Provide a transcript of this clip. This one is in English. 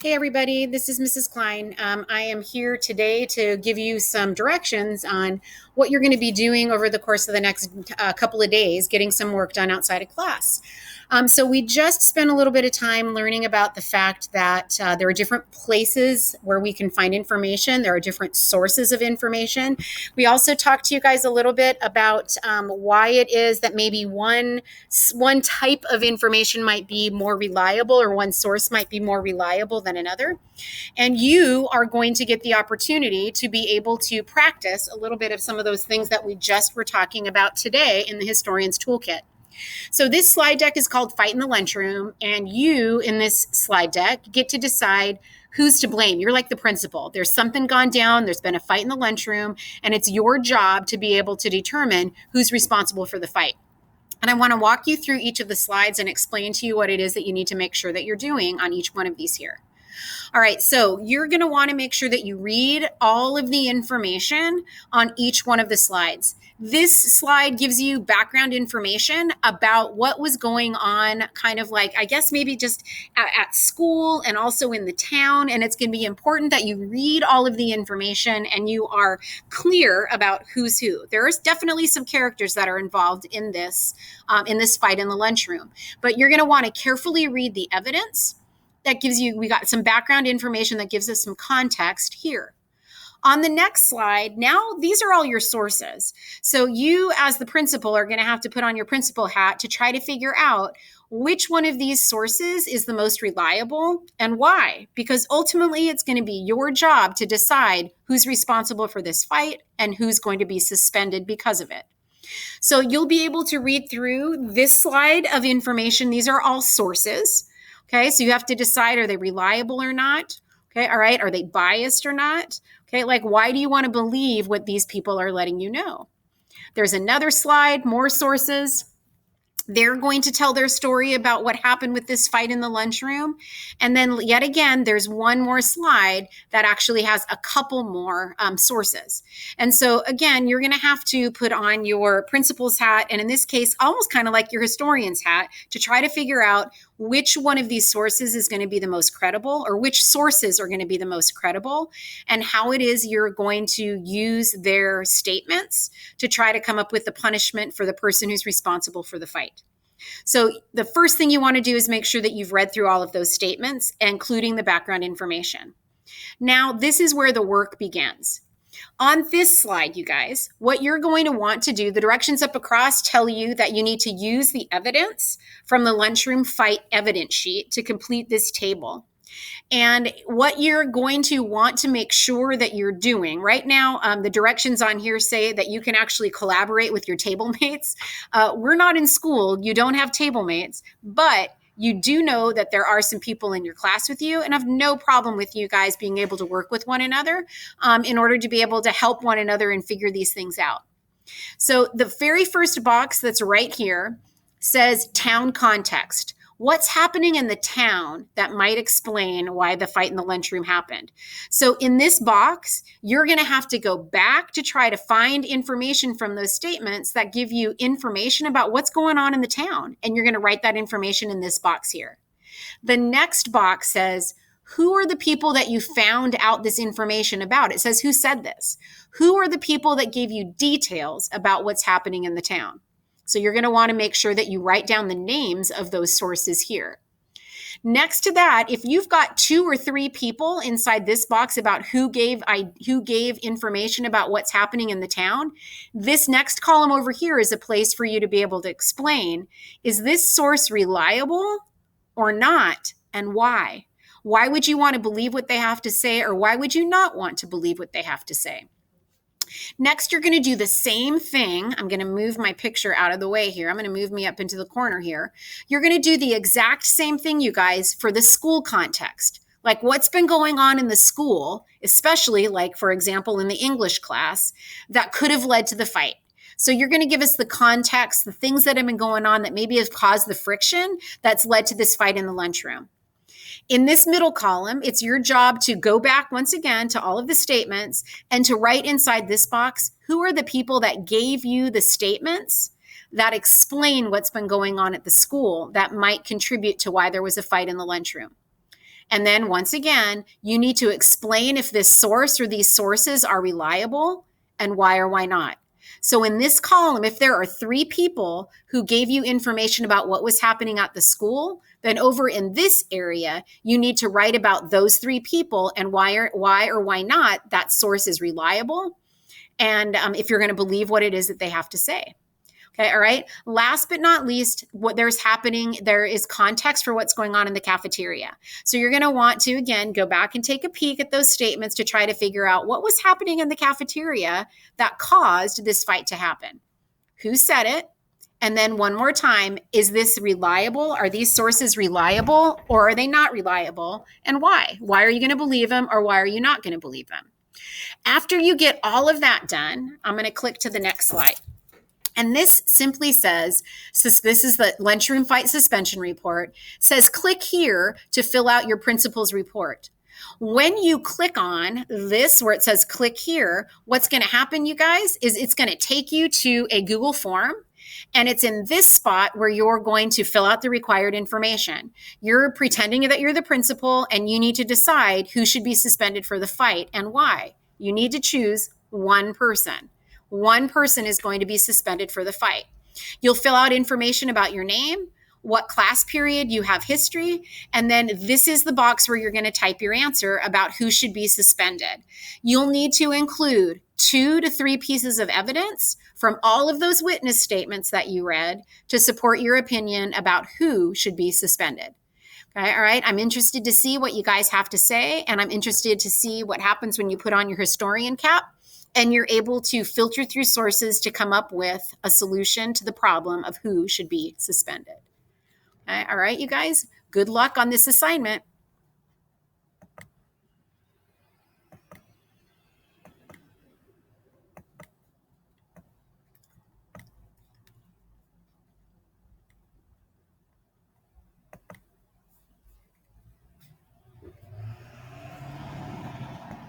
Hey everybody, this is Mrs. Klein. I am here today to give you some directions on what you're going to be doing over the course of the next couple of days, getting some work done outside of class. So we just spent a little bit of time learning about the fact that there are different places where we can find information. There are different sources of information. We also talked to you guys a little bit about why it is that maybe one type of information might be more reliable, or one source might be more reliable than another. And you are going to get the opportunity to be able to practice a little bit of some of those things that we just were talking about today in the Historian's Toolkit. So this slide deck is called Fight in the Lunchroom, and you in this slide deck get to decide who's to blame. You're like the principal. There's something gone down, there's been a fight in the lunchroom, and it's your job to be able to determine who's responsible for the fight. And I want to walk you through each of the slides and explain to you what it is that you need to make sure that you're doing on each one of these here. All right, so you're going to want to make sure that you read all of the information on each one of the slides. This slide gives you background information about what was going on, kind of like, I guess, maybe just at school and also in the town. And it's going to be important that you read all of the information and you are clear about who's who. There's definitely some characters that are involved in this fight in the lunchroom, but you're going to want to carefully read the evidence. That gives you, we got some background information that gives us some context here. On the next slide, now these are all your sources. So you as the principal are going to have to put on your principal hat to try to figure out which one of these sources is the most reliable and why. Because ultimately it's going to be your job to decide who's responsible for this fight and who's going to be suspended because of it. So you'll be able to read through this slide of information. These are all sources. Okay, so you have to decide, are they reliable or not? Okay, all right, are they biased or not? Okay, like, why do you want to believe what these people are letting you know? There's another slide, more sources. They're going to tell their story about what happened with this fight in the lunchroom. And then yet again, there's one more slide that actually has a couple more sources. And so again, you're going to have to put on your principal's hat, and in this case, almost kind of like your historian's hat, to try to figure out which one of these sources is going to be the most credible, or which sources are going to be the most credible, and how it is you're going to use their statements to try to come up with the punishment for the person who's responsible for the fight. So the first thing you want to do is make sure that you've read through all of those statements, including the background information. Now, this is where the work begins. On this slide, you guys, what you're going to want to do, the directions up across tell you that you need to use the evidence from the lunchroom fight evidence sheet to complete this table. And what you're going to want to make sure that you're doing right now, the directions on here say that you can actually collaborate with your table mates. We're not in school. You don't have table mates, but you do know that there are some people in your class with you, and I have no problem with you guys being able to work with one another in order to be able to help one another and figure these things out. So the very first box that's right here says town context. What's happening in the town that might explain why the fight in the lunchroom happened? So in this box, you're going to have to go back to try to find information from those statements that give you information about what's going on in the town. And you're going to write that information in this box here. The next box says, who are the people that you found out this information about? It says, who said this? Who are the people that gave you details about what's happening in the town? So you're going to want to make sure that you write down the names of those sources here. Next to that, if you've got 2 or 3 people inside this box about who gave information about what's happening in the town, this next column over here is a place for you to be able to explain, is this source reliable or not, and why? Why would you want to believe what they have to say, or why would you not want to believe what they have to say? Next, you're going to do the same thing. I'm going to move my picture out of the way here. I'm going to move me up into the corner here. You're going to do the exact same thing, you guys, for the school context. Like what's been going on in the school, especially like, for example, in the English class, that could have led to the fight. So you're going to give us the context, the things that have been going on that maybe have caused the friction that's led to this fight in the lunchroom. In this middle column, it's your job to go back once again to all of the statements and to write inside this box, who are the people that gave you the statements that explain what's been going on at the school that might contribute to why there was a fight in the lunchroom. And then once again, you need to explain if this source or these sources are reliable and why or why not. So in this column, if there are 3 people who gave you information about what was happening at the school, then over in this area, you need to write about those 3 people and why or why not that source is reliable, and if you're going to believe what it is that they have to say. Okay, all right. Last but not least, what there's happening, there is context for what's going on in the cafeteria. So you're going to want to, again, go back and take a peek at those statements to try to figure out what was happening in the cafeteria that caused this fight to happen. Who said it? And then one more time, is this reliable? Are these sources reliable or are they not reliable? And why? Why are you going to believe them or why are you not going to believe them? After you get all of that done, I'm going to click to the next slide. And this simply says, this is the Lunchroom Fight Suspension Report, says click here to fill out your principal's report. When you click on this where it says click here, what's going to happen, you guys, is it's going to take you to a Google form. And it's in this spot where you're going to fill out the required information. You're pretending that you're the principal and you need to decide who should be suspended for the fight and why. You need to choose one person. One person is going to be suspended for the fight. You'll fill out information about your name, what class period you have history, and then this is the box where you're going to type your answer about who should be suspended. You'll need to include 2 to 3 pieces of evidence from all of those witness statements that you read to support your opinion about who should be suspended. Okay, all right, I'm interested to see what you guys have to say, and I'm interested to see what happens when you put on your historian cap and you're able to filter through sources to come up with a solution to the problem of who should be suspended. Okay, all right, you guys, good luck on this assignment.